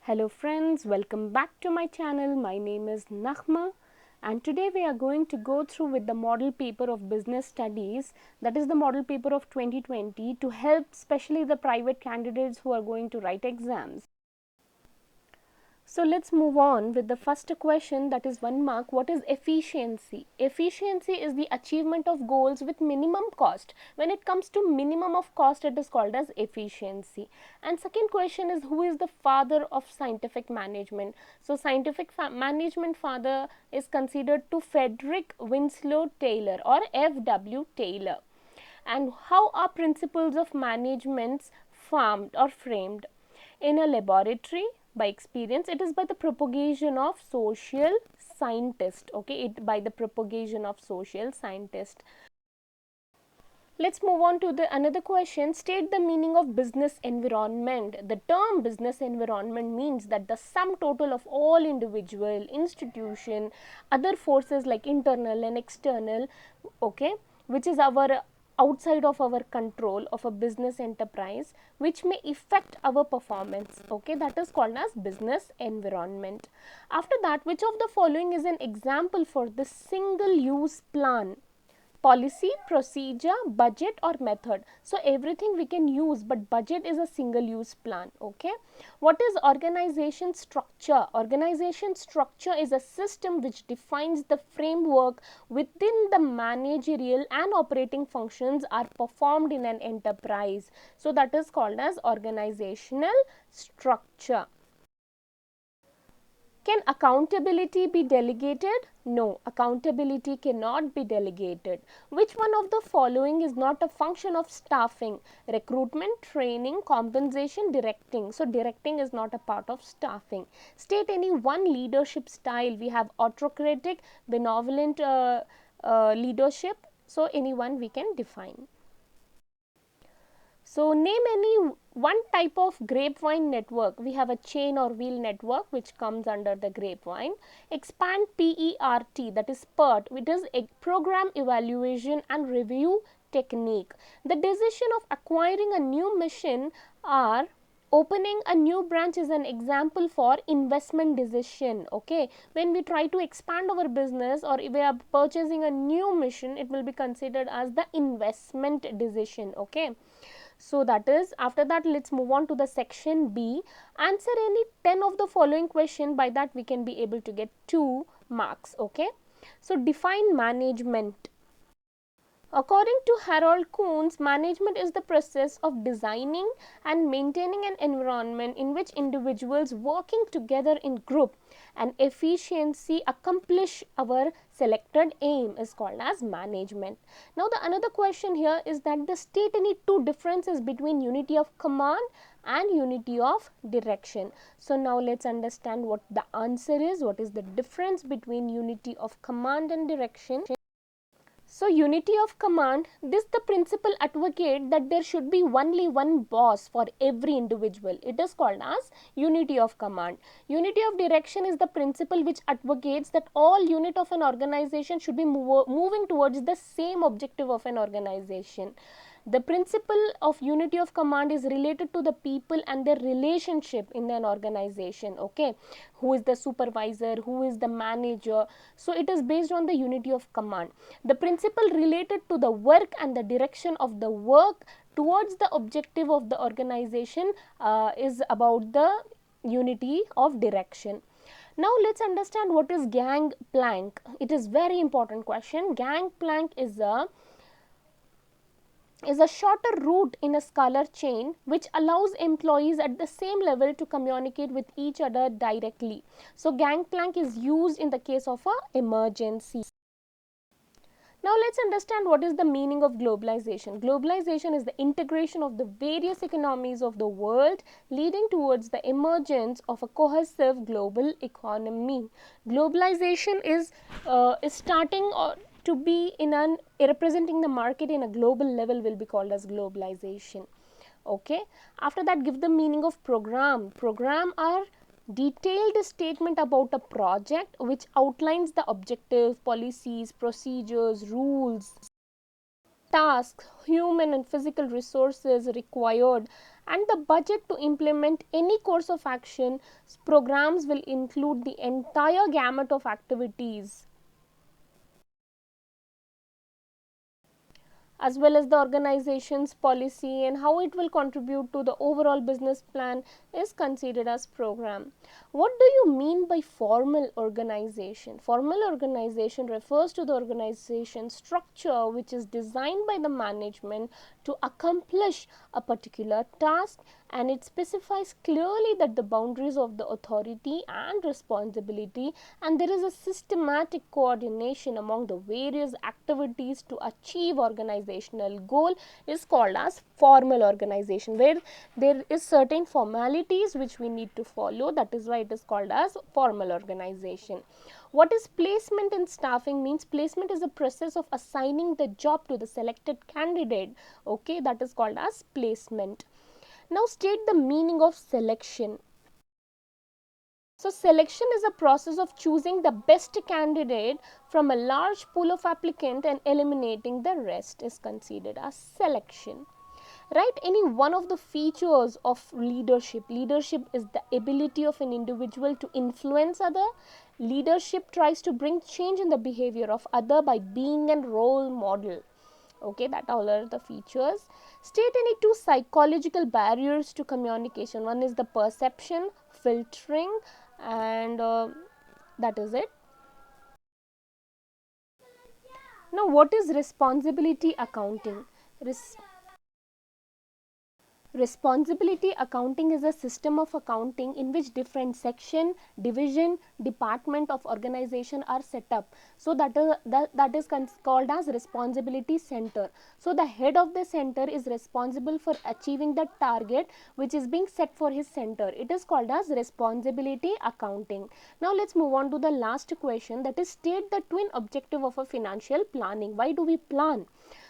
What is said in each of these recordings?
Hello friends, welcome back to my channel. My name is Naghma and today we are going to go through with the model paper of business studies, that is the model paper of 2020, to help especially the private candidates who are going to write exams. So let's move on with the first question, that is 1 mark. What is efficiency? Efficiency is the achievement of goals with minimum cost. When it comes to minimum of cost, it is called as efficiency. And second question is, who is the father of scientific management? So scientific management father is considered to Frederick Winslow Taylor or F.W. Taylor. And how are principles of management formed or framed? In a laboratory, by experience. It is by the propagation of social scientist. Okay, by the propagation of social scientist. Let's move on to the another question. State the meaning of business environment. The term business environment means that the sum total of all individual, institution, other forces like internal and external, okay, which is our outside of our control of a business enterprise, which may affect our performance. Okay, that is called as business environment. After that, which of the following is an example for the single use plan? Policy, procedure, budget or method. So everything we can use, but budget is a single use plan. Okay, what is organization structure? Organization structure is a system which defines the framework within the managerial and operating functions are performed in an enterprise. So that is called as organizational structure. Can accountability be delegated? No, accountability cannot be delegated. Which one of the following is not a function of staffing? Recruitment, training, compensation, directing. So directing is not a part of staffing. State any one leadership style. We have autocratic, benevolent leadership. So any one we can define. So name any one type of grapevine network. We have a chain or wheel network which comes under the grapevine. Expand PERT, that is PERT, which is a program evaluation and review technique. The decision of acquiring a new machine or opening a new branch is an example for investment decision. Okay, when we try to expand our business or if we are purchasing a new machine, it will be considered as the investment decision. Okay, so that is, after that let's move on to the section B. Answer any 10 of the following question. By that we can be able to get 2 marks. Okay, so define management. According to Harold Kuhns, management is the process of designing and maintaining an environment in which individuals working together in group and efficiency accomplish our selected aim is called as management. Now the another question here is that the state any 2 differences between unity of command and unity of direction. So now let's understand what the answer is. What is the difference between unity of command and direction? So unity of command, this the principle advocate that there should be only one boss for every individual. It is called as unity of command. Unity of direction is the principle which advocates that all unit of an organization should be moving towards the same objective of an organization. The principle of unity of command is related to the people and their relationship in an organization. Okay, who is the supervisor, who is the manager. So it is based on the unity of command. The principle related to the work and the direction of the work towards the objective of the organization is about the unity of direction. Now let's understand what is gangplank. It is very important question. Gangplank is a shorter route in a scalar chain which allows employees at the same level to communicate with each other directly. So gangplank is used in the case of a emergency. Now let's understand what is the meaning of globalization. Globalization is the integration of the various economies of the world leading towards the emergence of a cohesive global economy. Globalization is starting to be in an representing the market in a global level will be called as globalization. Okay, after that give the meaning of program. Program are detailed statement about a project which outlines the objectives, policies, procedures, rules, tasks, human and physical resources required And the budget to implement any course of action programs will include the entire gamut of activities, as well as the organization's policy and how it will contribute to the overall business plan is considered as program. What do you mean by formal organization? Formal organization refers to the organization structure which is designed by the management to accomplish a particular task, and it specifies clearly that the boundaries of the authority and responsibility, and there is a systematic coordination among the various activities to achieve organizational goal is called as formal organization, where there is certain formalities which we need to follow. That is why it is called as formal organization. What is placement in staffing means? Placement is a process of assigning the job to the selected candidate. Okay, that is called as placement. Now state the meaning of selection. So selection is a process of choosing the best candidate from a large pool of applicants and eliminating the rest is considered as selection. Right? Any one of the features of leadership. Leadership is the ability of an individual to influence other. Leadership tries to bring change in the behavior of other by being a role model. Okay, that all are the features. State any two psychological barriers to communication. One is the perception, filtering, and that is it. Now, what is responsibility accounting? Responsibility accounting is a system of accounting in which different section, division, department of organization are set up. So that is called as responsibility center. So the head of the center is responsible for achieving the target which is being set for his center. It is called as responsibility accounting. Now let's move on to the last question, that is state the twin objective of a financial planning. Why do we plan?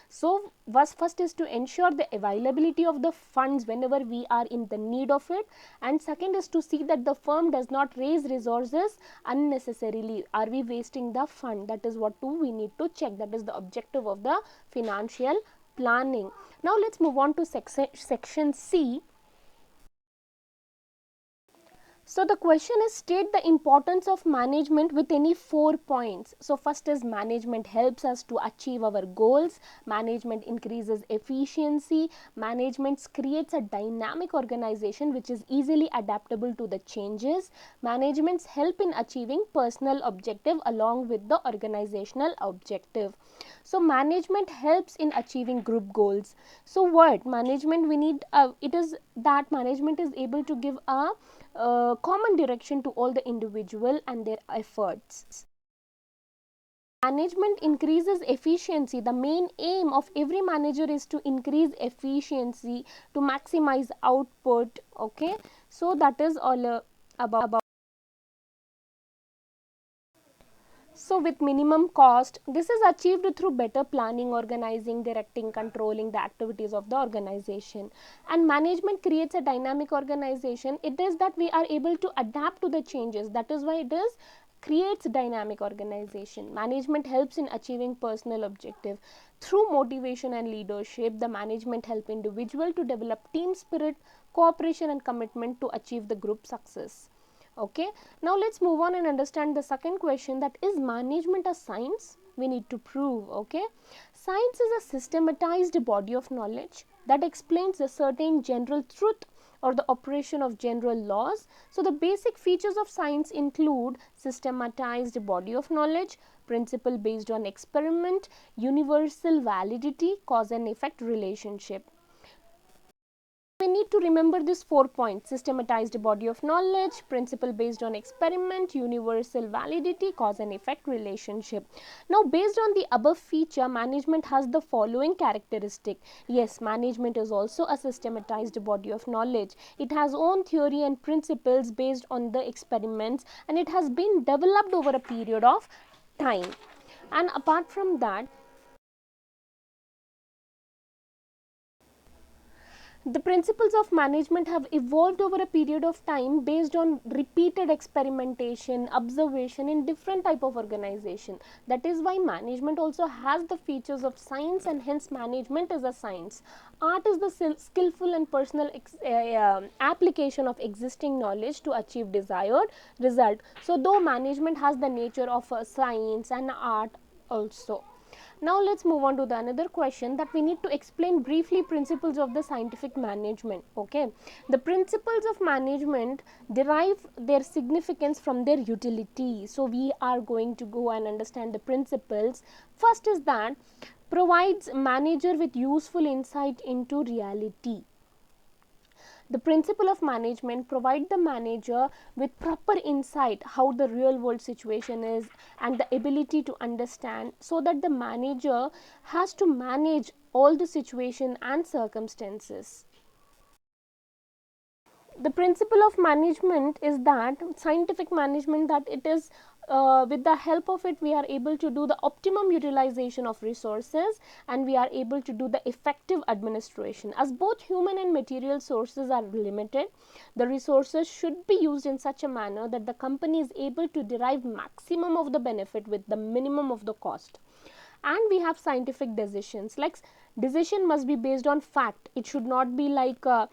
So first is to ensure the availability of the funds whenever we are in the need of it, and second is to see that the firm does not raise resources unnecessarily. Are we wasting the fund? That is what we need to check. That is the objective of the financial planning. Now let's move on to section C. So the question is state the importance of management with any 4 points. So first is management helps us to achieve our goals, management increases efficiency, management creates a dynamic organization which is easily adaptable to the changes, management's help in achieving personal objective along with the organizational objective. So management helps in achieving group goals. So what management we need, it is that management is able to give a common direction to all the individual and their efforts. Management increases efficiency. The main aim of every manager is to increase efficiency, to maximize output. Okay, so that is all about. So with minimum cost, this is achieved through better planning, organizing, directing, controlling the activities of the organization. And management creates a dynamic organization. It is that we are able to adapt to the changes. That is why it is creates dynamic organization. Management helps in achieving personal objective. Through motivation and leadership, the management help individual to develop team spirit, cooperation and commitment to achieve the group success. Okay, now let's move on and understand the second question, that is management a science? We need to prove. Okay, science is a systematized body of knowledge that explains a certain general truth or the operation of general laws. So the basic features of science include systematized body of knowledge, principle based on experiment, universal validity, cause and effect relationship. We need to remember this 4 points: systematized body of knowledge, principle based on experiment, universal validity, cause and effect relationship. Now based on the above feature, management has the following characteristic. Yes, management is also a systematized body of knowledge. It has own theory and principles based on the experiments, and it has been developed over a period of time. And apart from that, The principles of management have evolved over a period of time based on repeated experimentation, observation in different type of organization. That is why management also has the features of science, and hence management is a science. Art is the skillful and personal application of existing knowledge to achieve desired result. So though management has the nature of a science and art also. Now let's move on to the another question, that we need to explain briefly principles of the scientific management. Okay, the principles of management derive their significance from their utility. So we are going to go and understand the principles. First is that provides manager with useful insight into reality. The principle of management provide the manager with proper insight how the real world situation is, and the ability to understand, so that the manager has to manage all the situation and circumstances. The principle of management is that scientific management, that it is with the help of it we are able to do the optimum utilization of resources, and we are able to do the effective administration. As both human and material sources are limited, the resources should be used in such a manner that the company is able to derive maximum of the benefit with the minimum of the cost. And we have scientific decisions, like decision must be based on fact. It should not be like a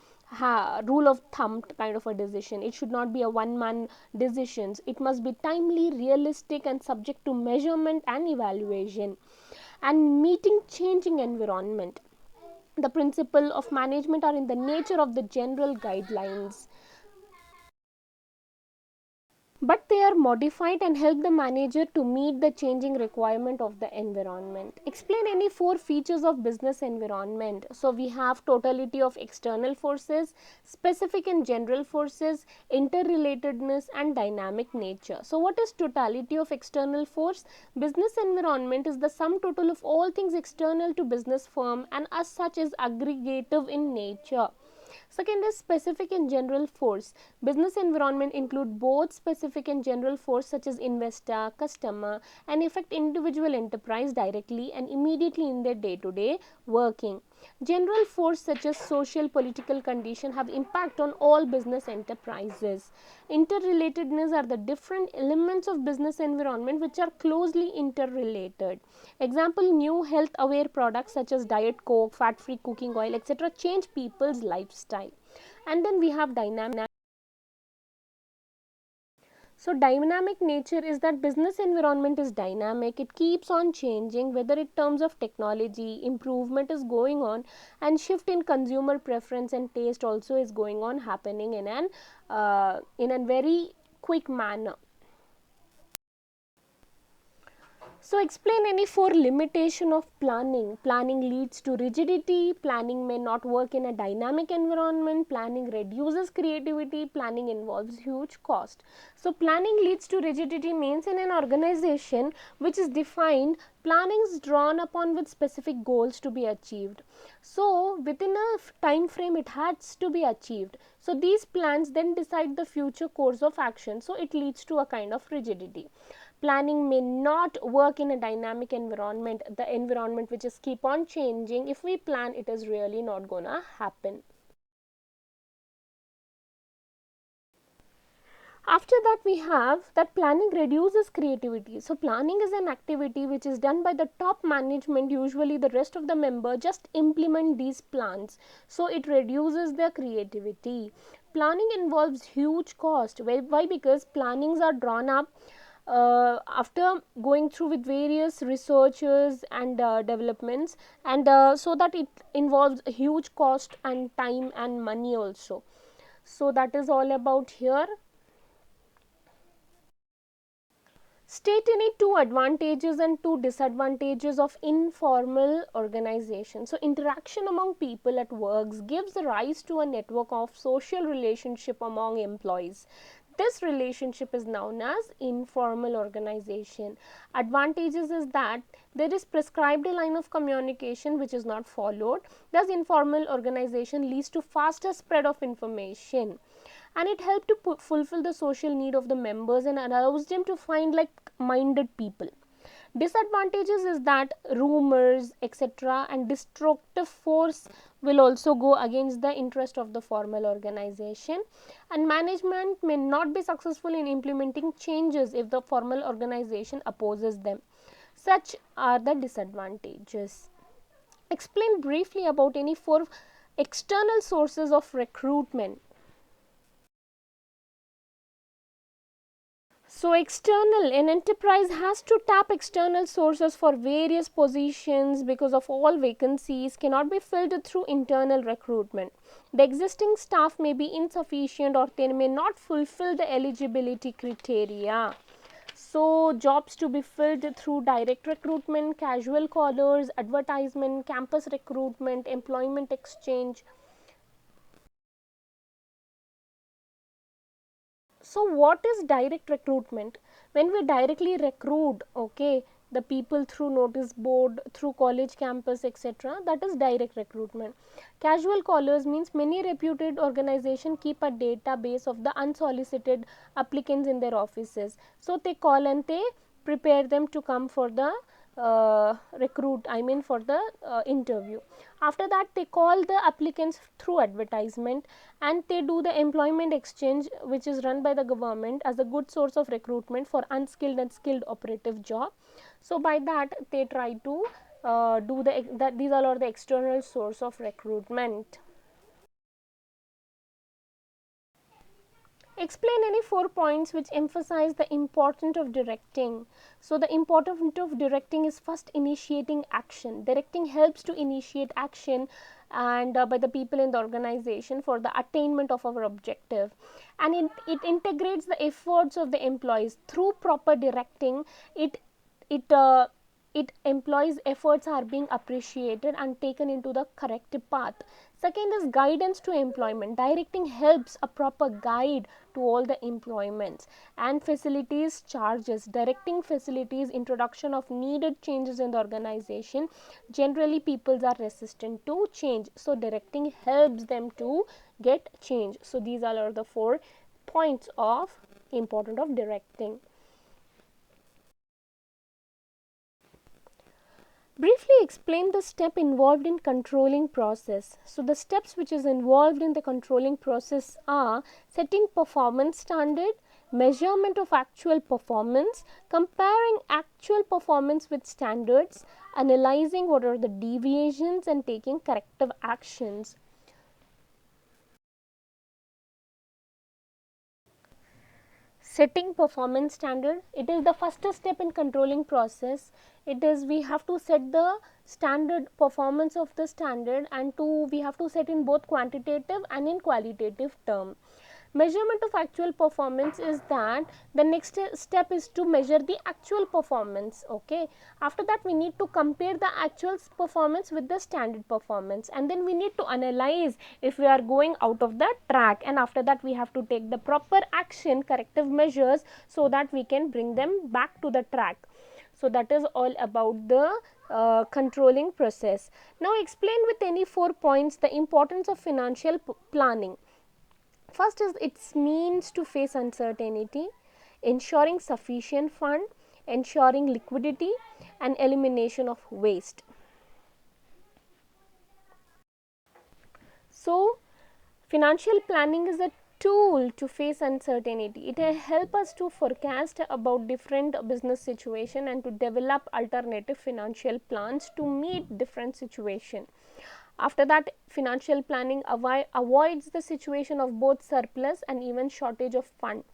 rule of thumb kind of a decision. It should not be a one man decisions. It must be timely, realistic, and subject to measurement and evaluation, and meeting changing environment. The principle of management are in the nature of the general guidelines, but they are modified and help the manager to meet the changing requirement of the environment. Explain any four features of business environment. So we have totality of external forces, specific and general forces, interrelatedness, and dynamic nature. So what is totality of external force? Business environment is the sum total of all things external to business firm, and as such is aggregative in nature. Second is specific and general force. Business environment include both specific and general force such as investor, customer, and affect individual enterprise directly and immediately in their day-to-day working. General force such as social, political condition have impact on all business enterprises. Interrelatedness are the different elements of business environment which are closely interrelated. Example, new health aware products such as diet coke, fat free cooking oil, etc. change people's lifestyle. And then we have dynamic. So dynamic nature is that business environment is dynamic. It keeps on changing, whether in terms of technology, improvement is going on, and shift in consumer preference and taste also is going on, happening in a very quick manner. So explain any four limitation of planning. Planning leads to rigidity, planning may not work in a dynamic environment, planning reduces creativity, planning involves huge cost. So planning leads to rigidity means in an organization which is defined, planning is drawn upon with specific goals to be achieved. So within a time frame it has to be achieved. So these plans then decide the future course of action. So it leads to a kind of rigidity. Planning may not work in a dynamic environment, the environment which is keep on changing. If we plan, it is really not gonna happen. After that, we have that planning reduces creativity. So planning is an activity which is done by the top management. Usually the rest of the member just implement these plans, so it reduces their creativity. Planning involves huge cost. Why? Because plannings are drawn up after going through with various researchers and developments, and so that it involves a huge cost and time and money also. So that is all about here. State any two advantages and two disadvantages of informal organization. So interaction among people at works gives rise to a network of social relationship among employees. This relationship is known as informal organization. Advantages is that there is prescribed a line of communication which is not followed. Thus informal organization leads to faster spread of information, and it helped to fulfill the social need of the members and allows them to find like minded people. Disadvantages is that rumors, etc., and destructive force will also go against the interest of the formal organization, and management may not be successful in implementing changes if the formal organization opposes them. Such are the disadvantages. Explain briefly about any four external sources of recruitment. So, external, an enterprise has to tap external sources for various positions because of all vacancies cannot be filled through internal recruitment. The existing staff may be insufficient or they may not fulfill the eligibility criteria. So, jobs to be filled through direct recruitment, casual callers, advertisement, campus recruitment, employment exchange. So, what is direct recruitment? When we directly recruit, okay, the people through notice board, through college campus, etc., that is direct recruitment. Casual callers means many reputed organizations keep a database of the unsolicited applicants in their offices. So, they call and they prepare them to come for the for the interview. After that, they call the applicants through advertisement, and they do the employment exchange, which is run by the government as a good source of recruitment for unskilled and skilled operative job. So, by that they try to do that. These all are the external source of recruitment. Explain any four points which emphasize the importance of directing. So, the importance of directing is first initiating action. Directing helps to initiate action and by the people in the organization for the attainment of our objective, and it integrates the efforts of the employees through proper directing. It it employees efforts are being appreciated and taken into the correct path. Second is guidance to employment. Directing helps a proper guide to all the employments. And facilities charges. Directing facilities introduction of needed changes in the organization. Generally people are resistant to change, so directing helps them to get change. So these are the 4 points of importance of directing. Briefly explain the step involved in controlling process. So, the steps which is involved in the controlling process are setting performance standard, measurement of actual performance, comparing actual performance with standards, analyzing what are the deviations and taking corrective actions. Setting performance standard, it is the first step in controlling process. It is we have to set the standard performance of the standard, and we have to set in both quantitative and in qualitative term. Measurement of actual performance is that the next step is to measure the actual performance. Okay, after that we need to compare the actual performance with the standard performance, and then we need to analyze if we are going out of the track, and after that we have to take the proper action, corrective measures, so that we can bring them back to the track. So that is all about the controlling process. Now explain with any 4 points the importance of financial planning. First is its means to face uncertainty, ensuring sufficient fund, ensuring liquidity and elimination of waste. So, financial planning is a tool to face uncertainty. It will help us to forecast about different business situation and to develop alternative financial plans to meet different situation. After that, financial planning avoids the situation of both surplus and even shortage of fund,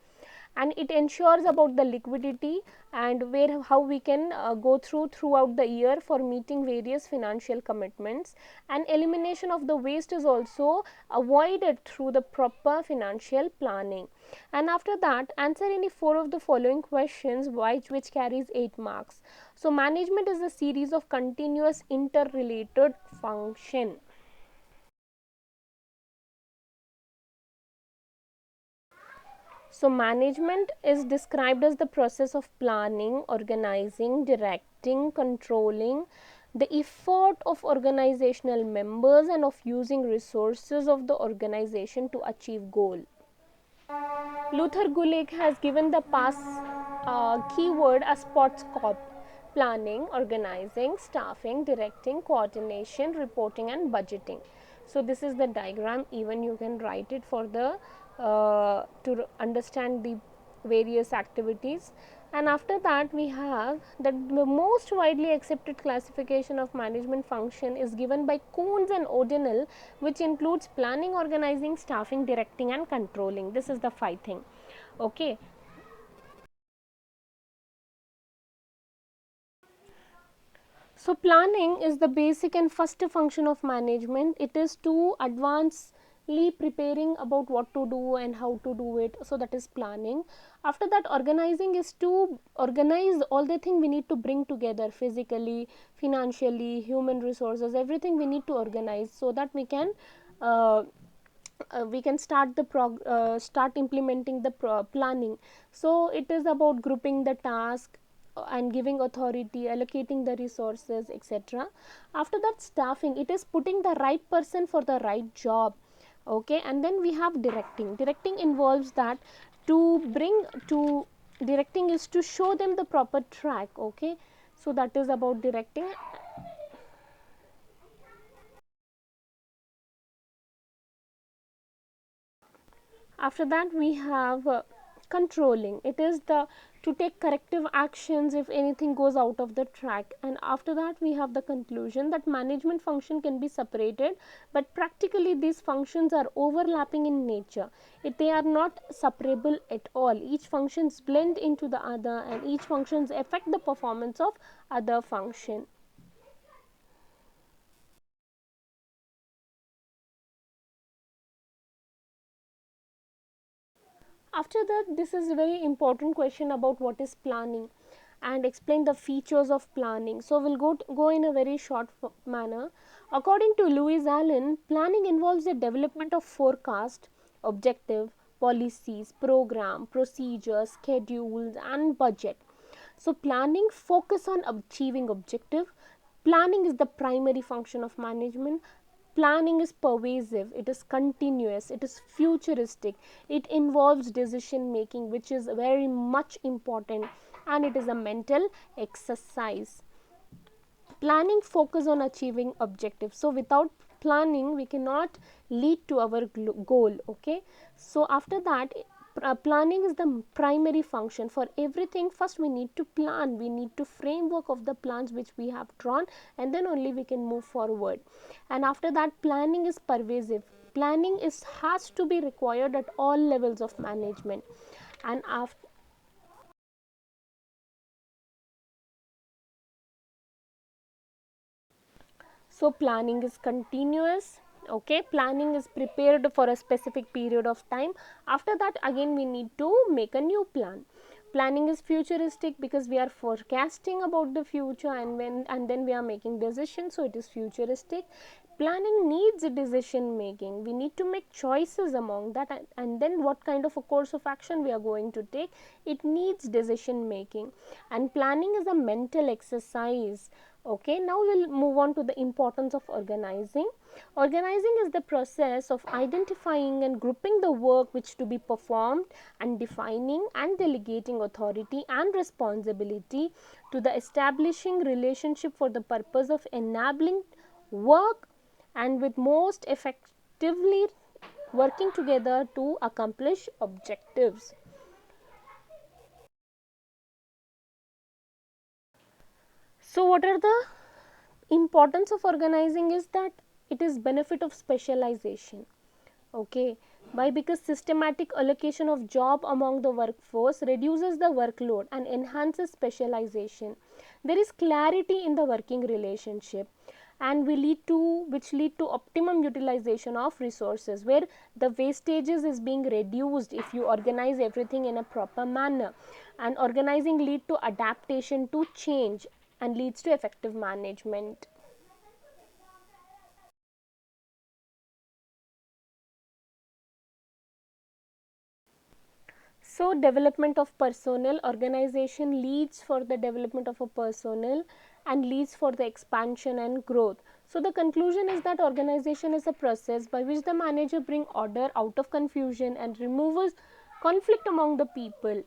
and it ensures about the liquidity and how we can go throughout the year for meeting various financial commitments, and elimination of the waste is also avoided through the proper financial planning. And after that, answer any 4 of the following questions which carries 8 marks. So, management is a series of continuous interrelated function. So, management is described as the process of planning, organizing, directing, controlling the effort of organizational members and of using resources of the organization to achieve goal. Luther Gulick has given the past keyword as SPOT planning, organizing, staffing, directing, coordination, reporting and budgeting. So this is the diagram, even you can write it for the to understand the various activities. And after that we have that the most widely accepted classification of management function is given by Coons and O'Donnell, which includes planning, organizing, staffing, directing and controlling. This is the 5 thing. Okay. So planning is the basic and first function of management. It is to advancedly preparing about what to do and how to do it. So that is planning. After that, organizing is to organize all the things we need to bring together physically, financially, human resources, everything we need to organize so that uh, we can start implementing the planning. So it is about grouping the task and giving authority, allocating the resources, etc. After that, staffing, it is putting the right person for the right job. Okay. And then we have directing. Directing involves that to bring to directing is to show them the proper track. Okay. So that is about directing. After that we have controlling. It is the to take corrective actions if anything goes out of the track. And after that we have the conclusion that management function can be separated, but practically these functions are overlapping in nature. They are not separable at all. Each functions blend into the other and each functions affect the performance of other function. After that, this is a very important question about what is planning and explain the features of planning. So we'll go in a very short manner. According to Louis Allen, planning involves the development of forecast, objective, policies, program, procedures, schedules and budget. So planning focus on achieving objective. Planning is the primary function of management. Planning is pervasive, it is continuous, it is futuristic, it involves decision making, which is very much important, and it is a mental exercise. Planning focus on achieving objectives. So without planning we cannot lead to our goal. Okay. So after that, planning is the primary function for everything. First we need to plan, we need to framework of the plans which we have drawn, and then only we can move forward. And after that, planning is pervasive. Planning is has to be required at all levels of management. And after So planning is continuous. Okay. Planning is prepared for a specific period of time. After that, again we need to make a new plan. Planning is futuristic because we are forecasting about the future, and then we are making decisions, so it is futuristic. Planning needs decision making. We need to make choices among that, and then what kind of a course of action we are going to take. It needs decision making, and planning is a mental exercise. Okay. Now we'll move on to the importance of organizing. Organizing is the process of identifying and grouping the work which to be performed, and defining and delegating authority and responsibility to the establishing relationship for the purpose of enabling work, and with most effectively working together to accomplish objectives. So what are the importance of organizing is that it is benefit of specialization. Okay. Why? Because systematic allocation of job among the workforce reduces the workload and enhances specialization. There is clarity in the working relationship, and which lead to optimum utilization of resources, where the wastages is being reduced if you organize everything in a proper manner. And organizing lead to adaptation to change and leads to effective management. So development of personnel, organization leads for the development of a personnel and leads for the expansion and growth. So the conclusion is that organization is a process by which the manager bring order out of confusion and removes conflict among the people.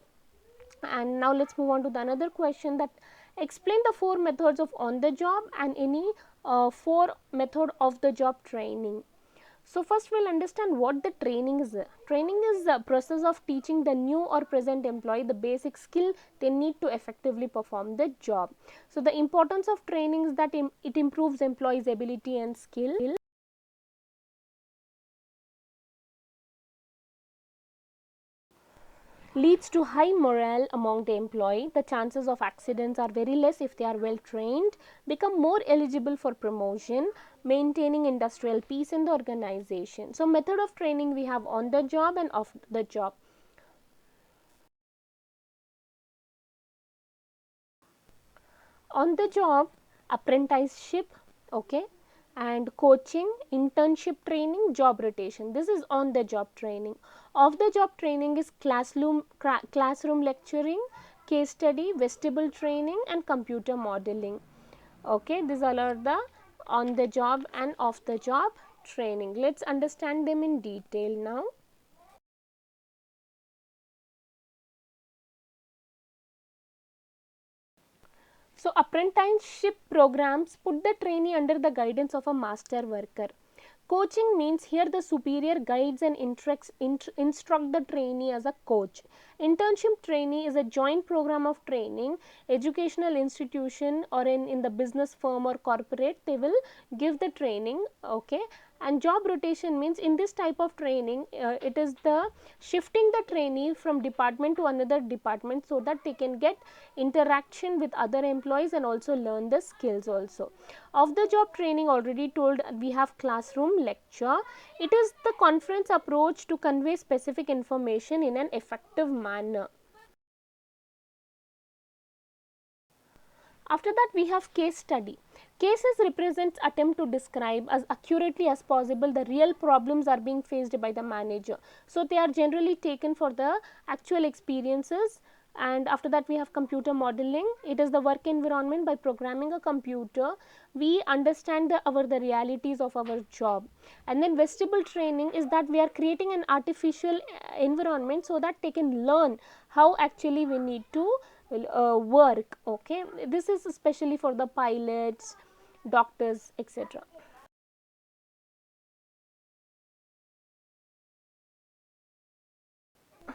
And now let's move on to the another question, that explain the 4 methods of on the job and any 4 method of the job training. So first we'll understand what the training is. Training is the process of teaching the new or present employee the basic skill they need to effectively perform the job. So the importance of training is that it improves employees' ability and skill, leads to high morale among the employee. The chances of accidents are very less if they are well trained, become more eligible for promotion, maintaining industrial peace in the organization. So method of training we have on the job and off the job. On the job, apprenticeship, okay, and coaching, internship training, job rotation. This is on the job training. Off the job training is classroom lecturing, case study, vestibule training, and computer modeling. Okay, these all are the on the job and off the job training. Let's understand them in detail now. So apprenticeship programs put the trainee under the guidance of a master worker. Coaching means here the superior guides and instruct the trainee as a coach. Internship trainee is a joint program of training, educational institution or in the business firm or corporate, they will give the training, okay. And job rotation means in this type of training, it is the shifting the trainee from department to another department so that they can get interaction with other employees and also learn the skills also. Of the job training, already told, we have classroom lecture. It is the conference approach to convey specific information in an effective manner. After that we have case study. Cases represents attempt to describe as accurately as possible the real problems are being faced by the manager. So they are generally taken for the actual experiences. And after that we have computer modeling. It is the work environment. By programming a computer we understand the realities of our job. And then vestibule training is that we are creating an artificial environment so that they can learn how actually we need to work, okay. This is especially for the pilots, doctors, etc.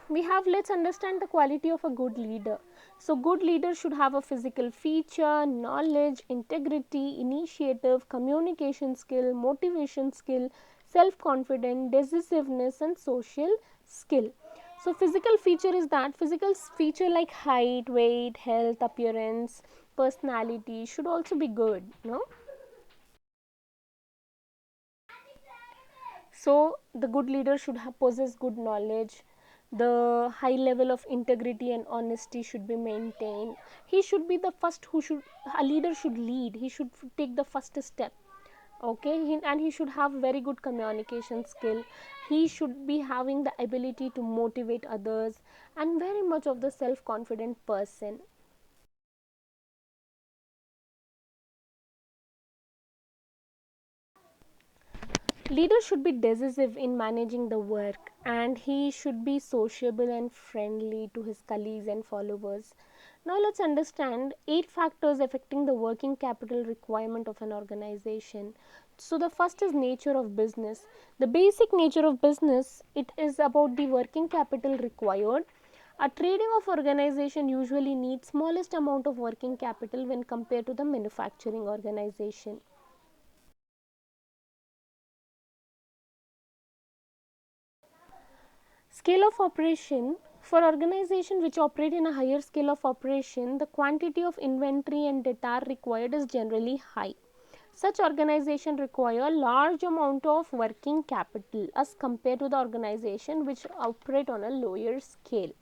We have, let's understand the quality of a good leader. So good leader should have a physical feature, knowledge, integrity, initiative, communication skill, motivation skill, self confidence, decisiveness and social skill. So physical feature is that physical feature like height, weight, health, appearance, personality should also be good, no. So the good leader should possess good knowledge. The high level of integrity and honesty should be maintained. He should be the first who should, a leader should lead. He should take the first step, okay. And he should have very good communication skill. He should be having the ability to motivate others and very much of the self confident person. Leader should be decisive in managing the work, and he should be sociable and friendly to his colleagues and followers. Now let's understand 8 factors affecting the working capital requirement of an organization. So the first is nature of business. The basic nature of business, it is about the working capital required. A trading of organization usually needs smallest amount of working capital when compared to the manufacturing organization. Scale of operation. For organizations which operate in a higher scale of operation, the quantity of inventory and data required is generally high. Such organizations require large amount of working capital as compared to the organization which operate on a lower scale.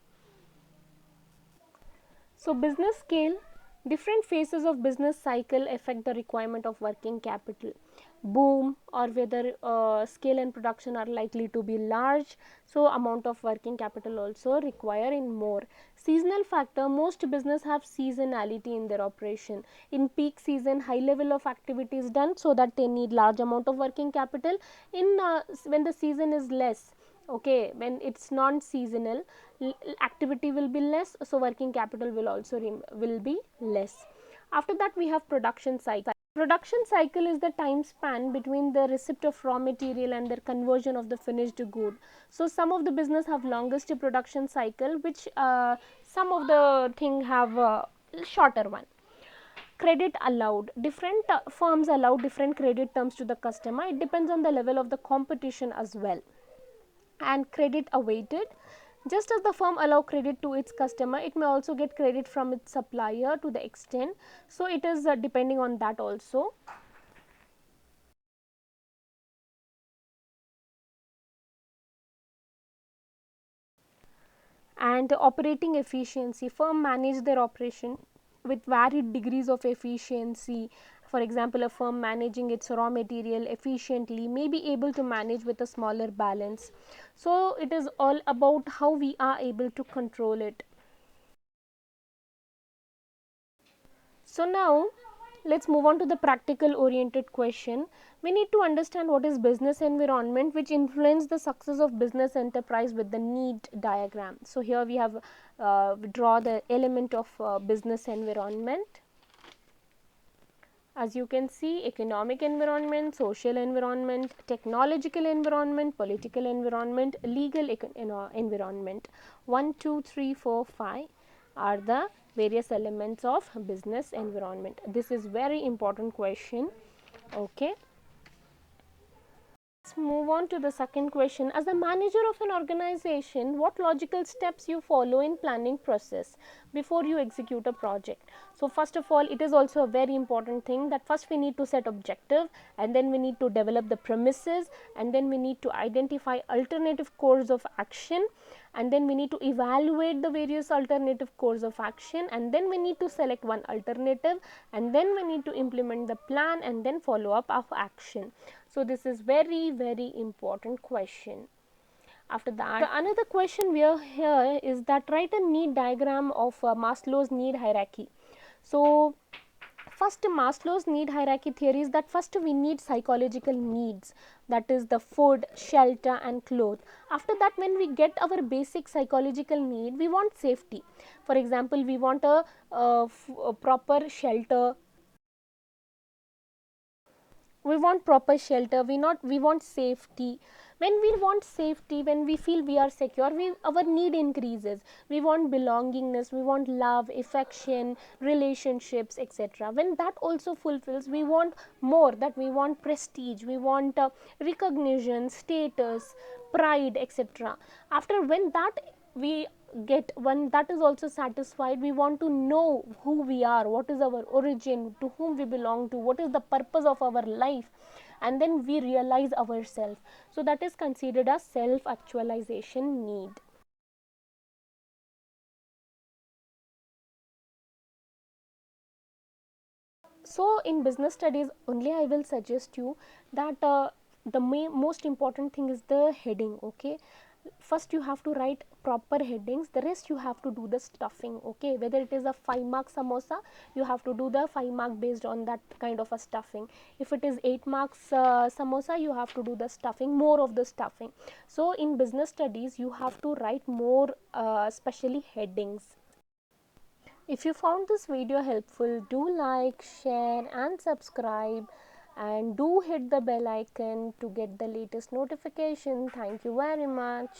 So business scale, different phases of business cycle affect the requirement of working capital. Boom or whether scale and production are likely to be large, so amount of working capital also require in more. Seasonal factor, most business have seasonality in their operation. In peak season high level of activity is done, so that they need large amount of working capital. In when the season is less, okay, when it's non seasonal, activity will be less, so working capital will also will be less. After that we have production cycle. production cycle is the time span between the receipt of raw material and the conversion of the finished good. So some of the business have longest production cycle, which some of the thing have shorter one. Credit allowed, different firms allow different credit terms to the customer. It depends on the level of the competition as well. And credit awaited, just as the firm allow credit to its customer, it may also get credit from its supplier to the extent. So it is depending on that also. And operating efficiency, firm manage their operation with varied degrees of efficiency. For example, a firm managing its raw material efficiently may be able to manage with a smaller balance. So it is all about how we are able to control it. So now let's move on to the practical oriented question. We need to understand what is business environment, which influence the success of business enterprise with the need diagram. So here we have draw the element of business environment. As you can see, economic environment, social environment, technological environment, political environment, legal environment. 1, 2, 3, 4, 5 are the various elements of business environment. This is very important question. Okay. Let's move on to the second question. As a manager of an organization, what logical steps you follow in planning process before you execute a project? So first of all, it is also a very important thing that first we need to set objective, and then we need to develop the premises, and then we need to identify alternative course of action, and then we need to evaluate the various alternative course of action, and then we need to select one alternative, and then we need to implement the plan, and then follow up of action. So this is very important question. After that, the another question we are here is that write a need diagram of Maslow's need hierarchy. So first, Maslow's need hierarchy theory is that first we need psychological needs, that is the food, shelter and clothes. After that, when we get our basic psychological need, we want safety. For example, we want a proper shelter, we want proper shelter, we want safety. When we want safety, when we feel we are secure, our need increases. We want belongingness, we want love, affection, relationships, etc. When that also fulfills, we want more, that we want prestige, we want recognition, status, pride, etc. After when that we get, when that is also satisfied, we want to know who we are, what is our origin, to whom we belong to, what is the purpose of our life, and then we realize ourselves. So that is considered as self actualization need. So in business studies only, I will suggest you that the most important thing is the heading. Okay, first you have to write proper headings, the rest you have to do the stuffing. Okay, whether it is a 5-mark samosa, you have to do the 5-mark based on that kind of a stuffing. If it is 8 marks samosa, you have to do the stuffing, more of the stuffing. So in business studies, you have to write more especially headings. If you found this video helpful, do like, share and subscribe, and do hit the bell icon to get the latest notification. Thank you very much.